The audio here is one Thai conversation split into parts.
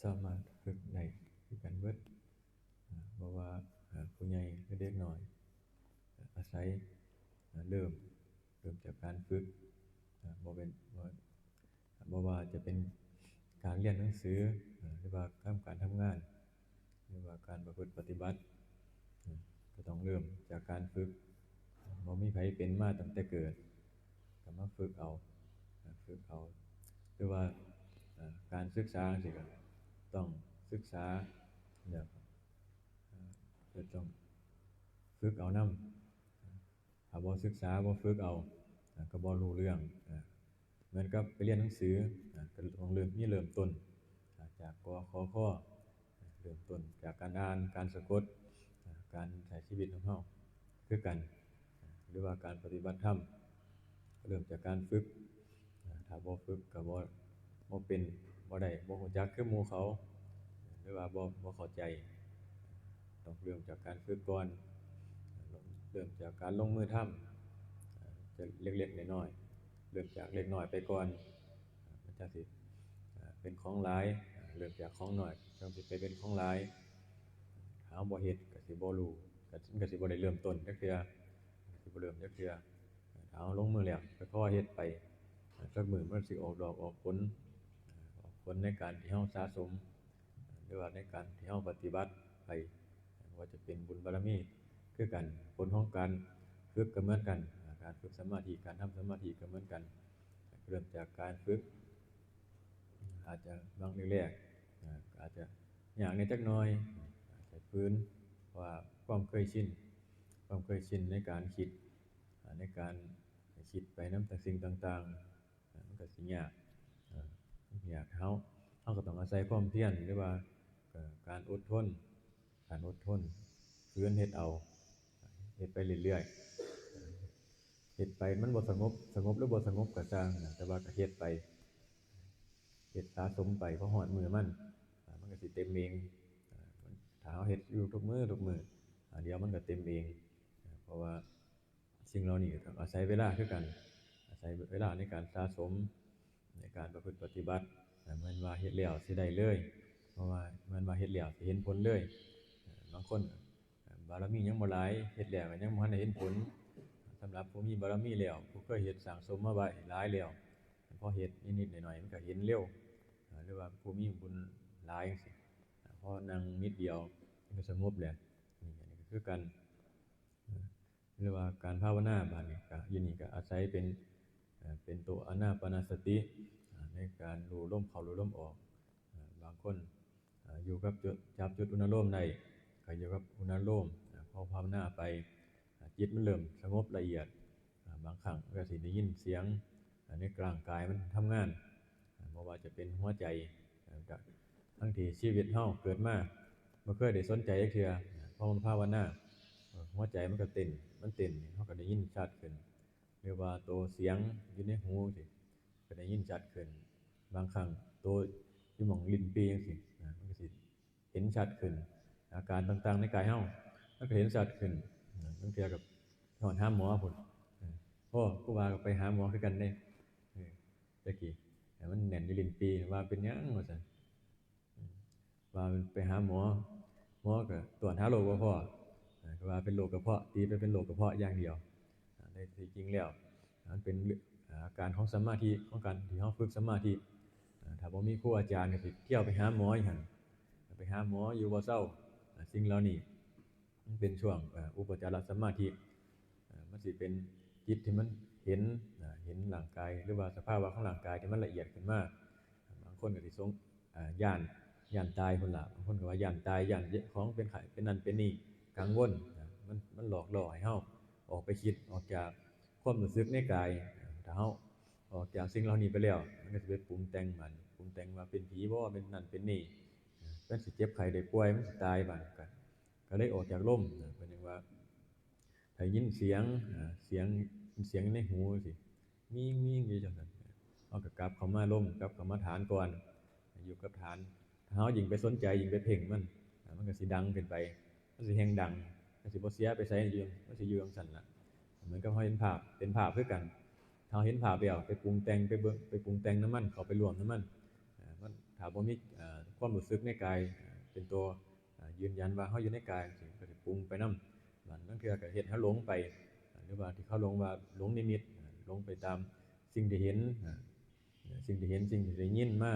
สามารถฝึกได้คือกันเบิดเพราะว่าผู้ใหญ่หรือเด็กน้อยอาศัยเริ่มจากการฝึกบ่เป็นบ่ว่าจะเป็นการเรียนหนังสือหรือว่าการทำงานหรือว่าการประพฤติปฏิบัติก็ต้องเริ่มจากการฝึกบ่มีไผเป็นมาตั้งแต่เกิดก็มาฝึกเอาหรือว่าการศึกษาจังซี้ก็ต้องศึกษาแล้วก็ต้องฝึกเอานำถ้าบ่ศึกษาบ่ฝึกเอาก็บ่รู้เรื่องเหมือนกับไปเรียนหนังสือก็ต้องเริ่มต้นจากกขขเริ่มต้นจากการอ่านการสะกดการใช้ชีวิตของเราคือกันหรือว่าการปฏิบัติธรรมก็เริ่มจากการฝึกถ้าบ่ฝึกก็บ่เป็นบ่ได้บ่รู้จักคือหมู่เขาหรือว่าบ่เข้าใจต้องเริ่มจากการฝึกก่อนเริ่มจากการลงมือทำจะเล็กๆน้อยๆเริ่มจากเล็กน้อยไปก่อนมันจั่งสิเป็นของหลายเริ่มจากของน้อยจั่งสิไปเป็นของหลายถ้าเราบ่เฮ็ดก็สิบ่รู้ก็สิบ่ได้เริ่มต้นจักเทื่อสิบ่เริ่มจักเทื่อถ้าเราลงมือแล้วค่อยๆเฮ็ดไปสักมื้อมันสิออกดอกออกผลในการที่เราสะสมหรือว่าในการที่เราปฏิบัติไปว่าจะเป็นบุญบารมีคือกันผลของการฝึกก็เหมือนกันการฝึกสมาธิการทำสมาธิก็เหมือนกันเริ่มจากการฝึกอาจจะบางแรกๆอาจจะยากนิดจักหน่อยอาจจะฝืนว่าความเคยชินในการคิดในการคิดไปนำแต่สิ่งต่างๆมันก็สิยากเราก็ต้องอาศัยความเพียรหรือว่าการอดทนฝืนเฮ็ดเอาเฮ็ดไปเรื่อยๆเฮ็ดไปมันบ่สงบหรือบ่สงบก็ช่างแต่ว่าก็เฮ็ดไปเฮ็ดสะสมไปพอฮอดมื้อมันก็สิเต็มเองถ้าเราเฮ็ดอยู่ทุกมื้อเดี๋ยวมันก็เต็มเองเพราะว่าสิ่งเหล่านี้ก็ต้องอาศัยเวลาคือกันอาศัยเวลาในการสะสมในการประพฤติปฏิบัติเหมือนว่าเฮ็ดแล้วสิได้เลยเพราะว่าเหมือนว่าเฮ็ดแล้วสิเห็นผลเลยบางคนบารมียังบ่หลายเฮ็ดแล้วก็ยังบ่ทันได้เห็นผลสำหรับผู้มีบารมีแล้วผู้เคยเฮ็ดสร้างสมมาไว้หลายแล้วพอเฮ็ดนิดๆหน่อยๆมันก็เห็นเร็วหรือว่าผู้มีบุญหลายจังซี่พอนั่งนิดเดียวมันก็สงบแล้วนี่อันนี้ก็คือกันหรือว่าการภาวนาบัดนี้ก็อยู่นี่ก็อาศัยเป็นตัวอานาปานสติในการรู้ลมเข้ารู้ลมออกบางคนอยู่กับจุดจับจุดอุณโลมได้ก็อยู่กับอุณโลมพอภาวนาไปจิตมันเริ่มสงบละเอียดบางครั้งก็สิได้ยินเสียงในร่างกายมันทำงานบ่ว่าจะเป็นหัวใจก็ทั้งที่ชีวิตเฮาเกิดมาบ่เคยได้สนใจจักเทื่อพอมันภาวนาหัวใจมันก็เต้นเฮาก็ได้ยินชัดขึ้นหรือว่าตัวเสียงอยู่ในหูจังซี่ก็ได้ยินชัดขึ้นบางครั้งตัวอยู่หม้องลิ้นปี่จังซี่มันก็สิเห็นชัดขึ้นอาการต่างๆในกายเฮามันก็เห็นชัดขึ้นบางเทื่อก็ฮอดหาหมอพุ่นครูบาก็ไปหาหมอคือกันเด้แต่กี้มันแน่นอยู่ลิ้นปี่ว่าเป็นหยังว่าซั่นว่าไปหาหมอก็ตรวจหาโรคบ่พอก็ว่าเป็นโรคกระเพาะตีไปเป็นโรคกระเพาะอย่างเดียวในที่จริงแล้วมันเป็นอาการของสมาธิของการที่เราฝึกสมาธิถ้าบ่มีครูอาจารย์ก็สิเที่ยวไปหาหมออยู่หั่นไปหาหมออยู่บ่เซาสิ่งเหล่านี้มันเป็นช่วงอุปจารสมาธิมันสิเป็นจิตที่มันเห็นร่างกายหรือว่าสภาวะของร่างกายที่มันละเอียดขึ้นมาบางคนก็สิย้านตายพุ่นล่ะบางคนก็ว่าย้านตายย้านของเป็นไข้เป็นนั่นเป็นนี่กังวลมันหลอกล่อให้เฮาออกไปคิดออกจากความรู้สึกในกายถ้าเฮาออกจากสิ่งเหล่านี้ไปแล้วมันก็สิไปปรุงแต่งว่าเป็นผีบ่เป็นนั่นเป็นนี่มันสิเจ็บไข้ได้ป่วยมันสิตายบัดก็เลยออกจากร่มเพิ่นยังว่าถ้ายินเสียงในหูจังซี่มีอยู่จังซั่นเฮาก็กลับเข้ามาร่มกลับเข้ามาฐานก่อนอยู่กับฐานถ้าเฮายิ่งไปสนใจยิ่งไปเพ่งมันก็สิดังขึ้นไปมันสิแฮ่งดังมันสิบ่เสียไปไสอยู่มันสิอยู่จังซั่นล่ะเหมือนกับเราเห็นภาพเป็นภาพคือกันถ้าเราเห็นภาพแล้วไปปรุงแต่งไปเบิ่งไปปรุงแต่งนำมันเข้าไปร่วมนำมันมันถ้าบ่มี ความรู้สึกในกายเป็นตัวยืนยันว่าเฮาอยู่ในกายจังซี่ก็สิปรุงไปนำบางเทื่อก็เฮ็ดให้หลงไปหรือว่าที่เขาหลงว่าหลงนิมิตหลงไปตามสิ่งที่เห็นสิ่งที่เห็นสิ่งที่ได้ยินมา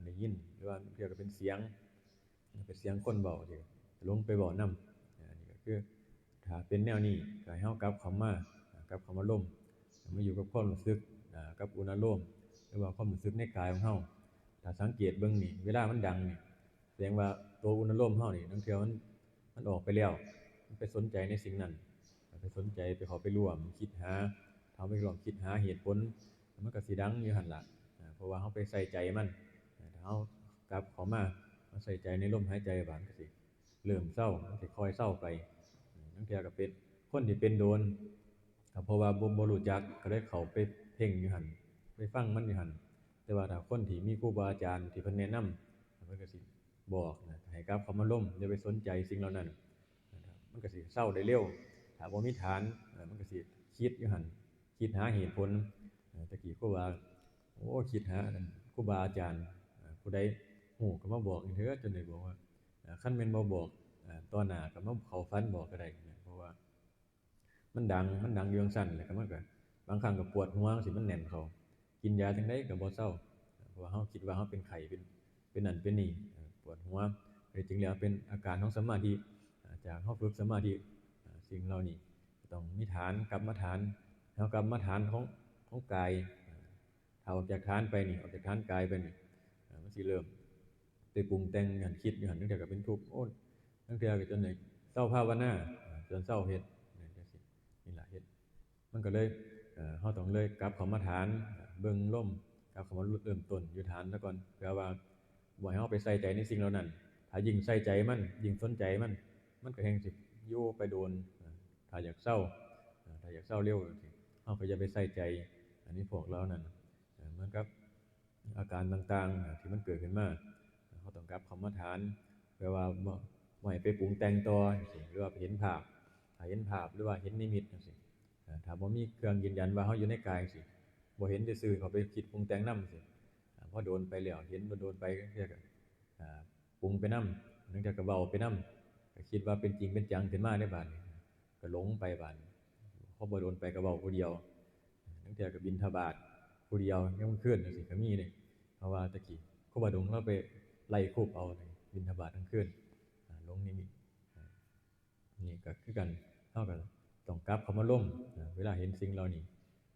ได้ยินหรือว่าเทื่อก็เป็นเสียงคนเว้าที่หลงไปเว้านำอันนี้ก็คือถ้าเป็นแนวนี้ก็ให้เฮากลับเข้ามากลับเข้ามาร่มมาอยู่กับความรู้สึกกับอุณโลมหรือว่าความรู้สึกในกายของเฮาถ้าสังเกตเบิ่งนี่เวลามันดังนี่แสดงว่าตัวอุณโลมเฮานี่บางเทื่อมันออกไปแล้วมันไปสนใจในสิ่งนั้นไปสนใจไปเข้าไปร่วมคิดหาเฮาไปร่วมคิดหาเหตุผลมันก็สิดังอยู่หั่นล่ะเพราะว่าเฮาไปใส่ใจมันถ้าเฮากลับเข้ามาใส่ใจในลมหายใจบาดก็สิเริ่มเซามันสิค่อยเซาไปบางเทื่อก็เป็นคนที่เป็นโดนก็เพราะว่าบ่รู้จักก็เลยเข้าไปเพ่งอยู่หั่นไปฟังมันอยู่หั่นแต่ว่าถ้าคนที่มีครูบาอาจารย์ที่เพิ่นแนะนำเพิ่นก็สิบอกให้กลับเข้ามาร่มอย่าไปสนใจสิ่งเหล่านั้นมันก็สิเซาได้เร็วถ้าบ่มีฐานมันก็สิคิดอยู่หั่นคิดหาเหตุผลตะกี้ครูบาโอ้คิดหาครูบาอาจารย์ผู้ใดฮู้ก็มาบอกเถิดจนได้บอกว่าคันแม่นบ่บอกต่อหน้าก็มาเข้าฝันบอกก็ได้เพราะว่ามันดังอยู่จังซั่นแล้วก็มันก็บางครั้งก็ปวดหัวจังซี่มันแน่นเข้ากินยาจังไดก็บ่เซาเพราะว่าเฮาคิดว่าเฮาเป็นไข้เป็นนั่นเป็นนี่ปวดหัวแต่จริงแล้วเป็นอาการของสมาธิจากเฮาฝึกสมาธิสิ่งเหล่านี้ต้องมีฐานกรรมฐานเฮากรรมฐานของกายถ้าออกจากฐานไปนี่ออกจากฐานกายไปนี่มันสิเริ่มไปปรุงแต่งหันคิดอยู่หันตั้งแต่ก็เป็นทุกข์โอ้ตั้งแต่ก็จนได้เศร้าภาวนาจนเศร้าเฮ็ดจังซี่นี่ล่ะเฮ็ดมันก็เลยเฮาต้องเลยกลับเข้ามาฐานเบิ่งลมกลับเข้ามาเริ่มต้นอยู่ฐานซะก่อนเพื่อว่าบ่ให้เฮาไปใส่ใจในสิ่งเหล่านั้นถ้ายิ่งใส่ใจมันยิ่งสนใจมันก็แฮ่งสิอยู่ไปโดนถ้าอยากเศร้าเร็วจังซี่เฮาก็อย่าไปใส่ใจอันนี้พวกเรานั่นเหมือนกับอาการต่างๆที่มันเกิดขึ้นมาเขาต้องกลับเข้ามาฐานแปลว่าบ่ให้ไปปรุงแต่งต่อจังซี่หรือว่าเห็นภาพถ้าเห็นภาพหรือว่าเห็นนิมิตจังซี่ถ้าบ่มีเครื่องยืนยันว่าเฮาอยู่ในกายจังซี่บ่เห็นซื่อๆเขาไปคิดปรุงแต่งนำจังซี่พอโดนไปแล้วเห็นโดนๆไปก็เรียกปรุงไปนำนึกจากก็เว้าไปนำก็คิดว่าเป็นจริงเป็นจังขึ้นมาในบัดนี้ก็หลงไปบัดพอบ่โดนไปก็เว้าผู้เดียวนึกจากก็บิณฑบาตผู้เดียวยามมื้อคืนจังซี่ก็มีเด้เพราะว่าตะกี้ครูบาดงเราไปไล่คูบเอาบิณฑบาตกลางคืนลงนิมิตนี่ก็คือกันเฮาก็ต้องกลับเข้ามาร่มเวลาเห็นสิ่งเหล่านี้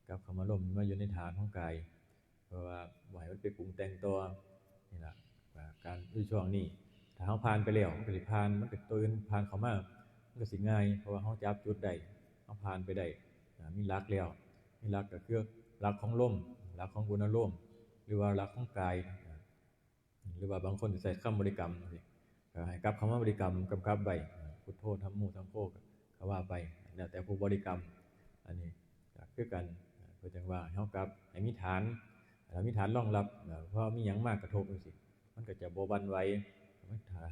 กลับเข้ามาร่มมาอยู่ในฐานของกายเพราะว่าบ่ให้มันไปปรุงแต่งต่อนี่ล่ะการอยู่ช่วงนี้ถ้าเฮาผ่านไปแล้วมันก็สิผ่านมันก็ตัวอื่นผ่านเข้ามามันก็สิง่ายเพราะว่าเฮาจับจุดได้เฮาผ่านไปได้มีหลักแล้วมีหลักก็คือหลักของลมหลักของอุณโลมหรือว่าหลักของกายหรือว่าบางคนใส่คำบริกรรมก็ให้กลับคำว่าบริกรรมกำกับไว้พุทโธธัมโมสังโฆก็ว่าไปแล้วแต่ผู้บริกรรมอันนี้ก็คือกันเพื่อจังว่าเฮากลับให้มีฐานถ้ามีฐานรองรับเพราะมีหยังมากกระทบจังซี่มันก็จะบ่หวั่นไหว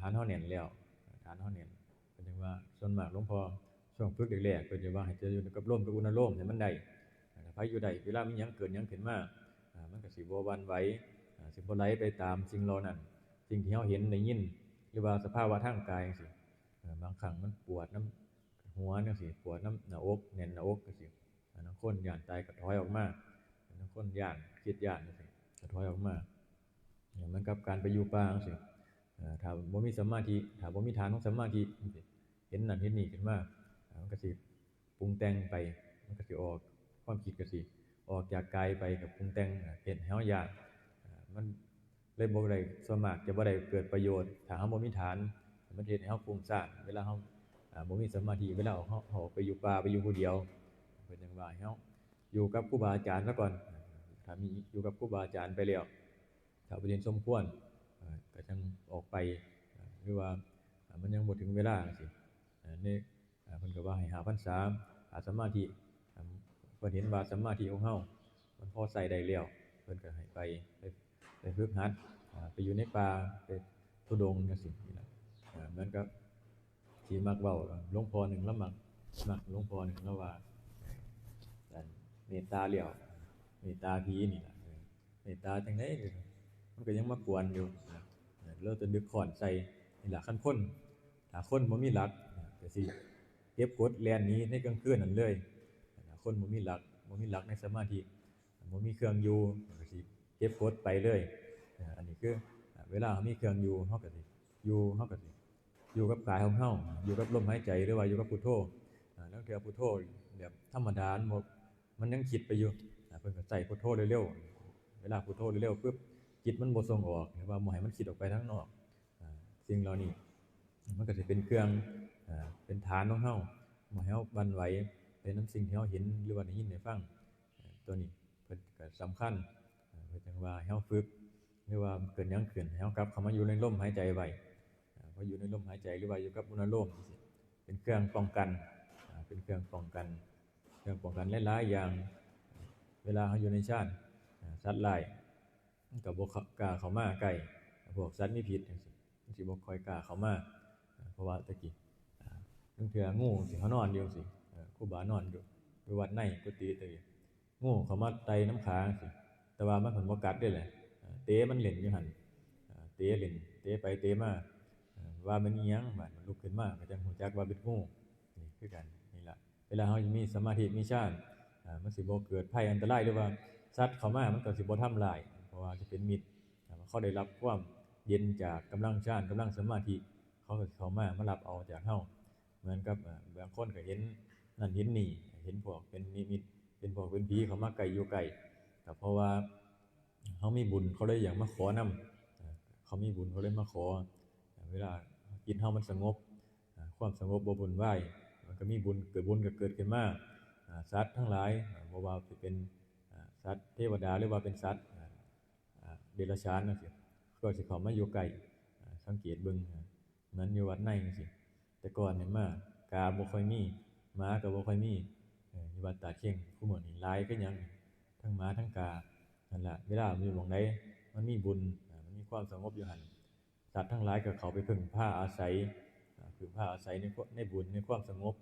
ฐานเฮาแน่นแล้วฐานเฮาแน่นเพิ่นจังว่าส่วนมากหลวงพ่อช่วงฝึกแรกๆเพิ่นจะว่าให้เจออยู่กับลมกับอุณโลมให้มันได้ถ้าไผอยู่ได้เวลามีหยังเกิดหยังขึ้นมามันก็สิบ่หวั่นไหวสิบ่ไหลไปตามสิ่งเหล่านั้นสิ่งที่เฮาเห็นได้ยินหรือว่าสภาวะทางกายจังซี่บางครั้งมันปวดน้ำหัวจังซี่ปวดน้ำหน้าอกแน่นหน้าอกจังซี่บางคนย้านตายก็ถอยออกมาบางคนย้านคิดย้านจังซี่ก็ถอยออกมาเหมือนกับการไปอยู่ป่าจังซี่ถ้าบ่มีสมาธิถ้าบ่มีฐานของสมาธิจังซี่เห็นนั่นเห็นนี่ขึ้นมามันก็สิปรุงแต่งไปมันก็สิออกความคิดก็สิออกจากกายไปกับปรุงแต่งเฮ็ดให้เฮาย้านมันเลยบ่ได้ส่วนมากจะบ่ได้เกิดประโยชน์ถ้าเฮาบ่มีฐานมันเฮ็ดให้เฮาฟุ้งซ่านเวลาเฮาบ่มีสมาธิเวลาเฮาไปอยู่ป่าไปอยู่ผู้เดียวเพิ่นจังว่าให้เฮาอยู่กับครูบาอาจารย์ซะก่อนถ้ามีอยู่กับครูบาอาจารย์ไปแล้วถ้าบ่เห็นสมควรก็จังออกไปหรือว่ามันยังบ่ถึงเวลาจังซี่นี่เพิ่นก็ว่าให้หาพรรษาหาสมาธิเพิ่นเห็นว่าสมาธิของเฮามันพอใช้ได้แล้วเพิ่นก็ให้ไปฝึกหัดไปอยู่ในป่าไปธุดงค์จังซี่นี่ล่ะเหมือนกับที่มักเว้าหลวงพ่อหนึ่งแล้วมักหลวงพ่อหนึ่งแล้วว่าเมตตาแล้วเมตตาผีนี่ล่ะเมตตาจังได๋มันก็ยังมากวนอยู่ แล้วจะดึกขอนใส่นี่ล่ะคันคนถ้าคนบ่มีหลักก็สิเก็บกดแล่นหนีในกลางคืนนั่นเลยถ้าคนบ่มีหลักในสมาธิบ่มีเครื่องอยู่ก็สิเก็บกดไปเลยอันนี้คือเวลาเฮามีเครื่องอยู่เฮาก็สิอยู่กับกายของเฮาอยู่กับลมหายใจหรือว่าอยู่กับพุทโธลางเทื่อพุทโธแบบธรรมดามันยังคิดไปอยู่เพิ่นก็ใส่พุทโธเร็วๆเวลาพุทโธเร็วๆปึ๊บจิตมันบ่ส่งออกหรือว่าบ่ให้มันคิดออกไปทางนอกสิ่งเหล่านี้มันก็สิเป็นเครื่องเป็นฐานของเฮาบ่ให้เฮาบั่นไหวไปนำสิ่งที่เฮาเห็นหรือว่าได้ยินได้ฟังตัวนี้เพิ่นก็สำคัญเพิ่นจังว่าให้เฮาฝึกหรือว่าเกิดหยังขึ้นให้เฮากลับเข้ามาอยู่ในลมหายใจไว้พออยู่ในลมหายใจหรือว่าอยู่กับอุณหโลมจังซี่เป็นเครื่องป้องกันเป็นเครื่องป้องกันหลายๆอย่างเวลาเฮาอยู่ในฌานสัตว์ร้ายมันก็บ่กล้าเข้ามาใกล้พวกสัตว์มีพิษจังซี่มันสิบ่ค่อยกล้าเข้ามาเพราะว่าตะกี้บางเทื่องูสิเฮานอนอยู่จังซี่ครูบานอนอยู่วัดในกุฏิตะกี้งูเข้ามาไต่น้ำขาจังซี่แต่ว่ามันเพิ่นบ่กัดเด้แหละเตะมันเล่นอยู่หั่นเตะเล่นเตะไปเตะมาว่ามันอิหยังบัดมันลุกขึ้นมาก็จังรู้จักว่าเป็นงูนี่คือกันนี่ล่ะเวลาเฮามีสมาธิมีฌานมันสิบ่เกิดภัยอันตรายหรือว่าสัตว์เข้ามามันก็สิบ่ทำร้ายเพราะว่าจะเป็นมิตรเขาได้รับความเย็นจากกำลังฌานกำลังสมาธิเขาก็สิเข้ามารับเอาจากเฮาเหมือนกับบางคนก็เห็นนั่นเห็นนี่เห็นพวกเป็นนิมิตเป็นพวกเป็นผีเข้ามาใกล้อยู่ใกล้ก็เพราะว่าเฮามีบุญเขาเลยอยากมาขอนำเขามีบุญเขาเลยมาขอเวลาจิตเฮามันสงบความสงบบ่วุ่นวายมันก็มีบุญก็เกิดขึ้นมาสัตว์ทั้งหลายบ่ว่าสิเป็นสัตว์เทวดาหรือว่าเป็นสัตว์เดรัจฉานจังซี่ก็สิเข้ามาอยู่ใกล้สังเกตเบิ่งเหมือนอยู่วัดในจังซี่แต่ก่อนนี่มากาบ่ค่อยมีหมาก็บ่ค่อยมีอยู่วัดตาดเข่งคุมื้อนี้หลายคือหยังทั้งหมาทั้งกานั่นล่ะเวลามันอยู่หม้องใดมันมีบุญมันมีความสงบอยู่หั่นสัตว์ทั้งหลายก็เข้าไปพึ่งพาอาศัยในบุญในความสงบ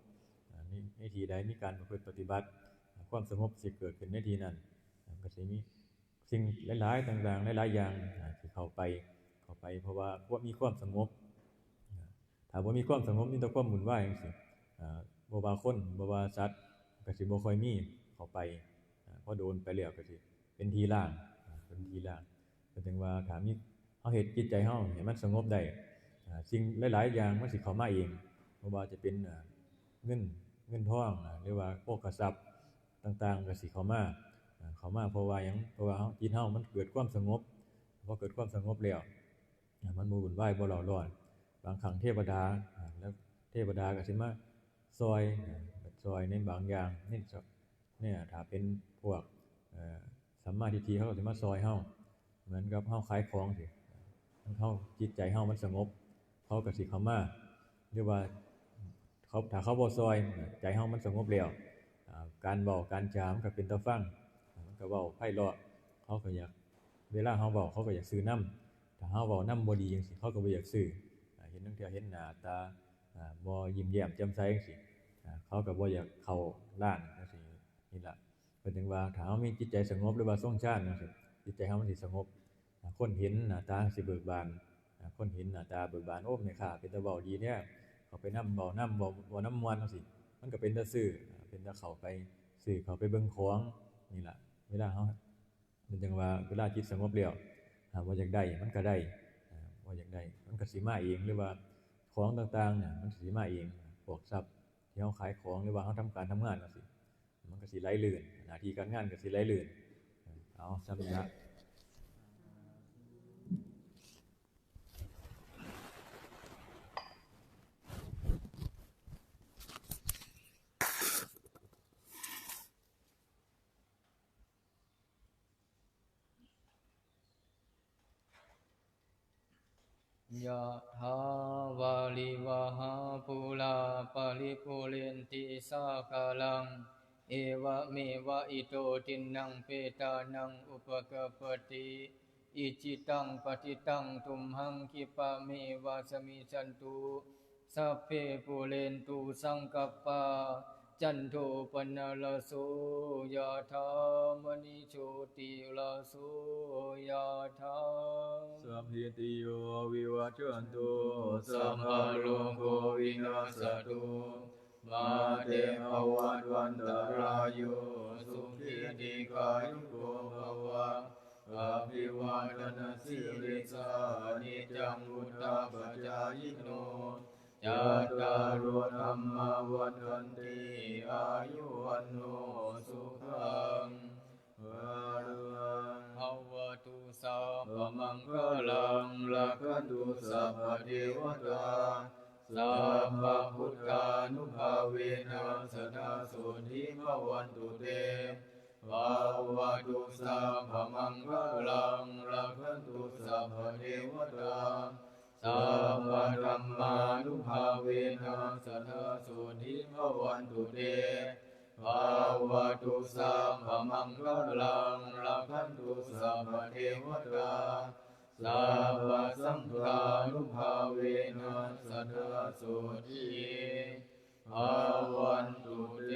ในที่ใดมีการประพฤติปฏิบัติความสงบสิเกิดขึ้นในที่นั้นก็สิมีสิ่งหลายๆต่างๆหลายๆอย่างที่เข้าไปเพราะว่ามีความสงบถ้าบ่มีความสงบมีแต่ความวุ่นวายจังซี่บ่ว่าคนบ่ว่าสัตว์ก็สิบ่ค่อยมีเข้าไปพอโดนไปแล้วก็สิเป็นทีล่างก็ถึงว่าถ้ามีเฮาเฮ็ดจิตใจเฮาให้มันสงบได้สิ่งหลายๆอย่างมันสิเข้ามาเองบ่ว่าจะเป็นเงินทองหรือว่าโภคทรัพย์ต่างๆก็สิเข้ามาเพราะว่าหยังเพราะว่าจิตเฮามันเกิดความสงบพอเกิดความสงบแล้วมันบ่วุ่นวายบ่เร่าร้อนบางครั้งเทวดาแล้วเทวดาก็สิมาซอยในบางอย่างเนี่ยถ้าเป็นพวกสัมมาทิฏฐิเขาก็สิมาซอยเฮาเหมือนกับเฮาขายของสิเฮาจิตใจเฮามันสงบเขาก็สิเข้ามาหรือว่าถ้าเขาบ่ซอยใจเฮามันสงบแล้วการเว้าการจามันก็เป็นตาฟังมันก็เว้าไพเราะเขาก็อยากเวลาเฮาเว้าเขาก็อยากซื้อนำถ้าเฮาเว้านำบ่ดีจังซี่เขาก็บ่อยากซื้อเห็นจังซี่เห็นหน้าตาบ่ยิ้มแย้มแจ่มใสจังซี่เขาก็บ่อยากเข้าร้านจังซี่นี่ล่ะเพิ่นถึงว่าถ้าเฮามีจิตใจสงบหรือว่าทรงฌานจังซี่จิตใจเฮามันสิสงบคนเห็นหน้าตาสิเบิกบานคนเห็นหน้าตาเบิกบานโอ้แม่ค้าเป็นตาเว้าดีแท้เขาไปนำเว้านำเว้านำม่วนจังซี่มันก็เป็นตาซื้อเป็นตาเข้าไปซื้อเข้าไปเบิ่งของนี่ล่ะเวลาเฮามันจังว่าเวลาจิตสงบแล้วบ่อยากได้มันก็ได้บ่อยากได้มันก็สิมาเองหรือว่าของต่างๆเนี่ยมันสิมาเองพวกทรัพย์ที่เฮาขายของหรือว่าเฮาทำการทำงานจังซี่มันก็สิไหลลื่นหน้าที่การงานก็สิไหลลื่นเอาส่ำนี้ล่ะยะถาวาลิวหาปุราปะริปุเรนติสากาลังเอวะเมวะอิโตทินังเปตานังอุปกปติอิจิตังปฏิตังตุมหังคิปะเมวะสมิจฉันตุสัพเพปุเรนตุสังกัปปะ จันโทปนลโสยะธามณิโชติลโสยะธา สัพพิติโยวิวัชชันตุสัมภโลโกวินาศตุมาเตภวัตวันตรายโยสุขีติกายุโกภวะอภิวาทนาสิริสานิจังวุฒาปัจจายโนยัตตารุธรรมวัฏันติอายุวันโนสุขังภวตุสัพพมังคลังลักขันตุสัพพเทวตาสัพพพุทธานุภาเวนะสทาโสทิภวันตุเตภวตุสัพพมังคลังลักขันตุสัพพเทวตาสัพพธัมมานุภาเวนะสทาโสทิภวันตุเตภวตุสัพพมังคลังลักขันตุสัพพเทวตาสัพพสังฆานุภาเวนะสัทธาโสทิภวันตุเต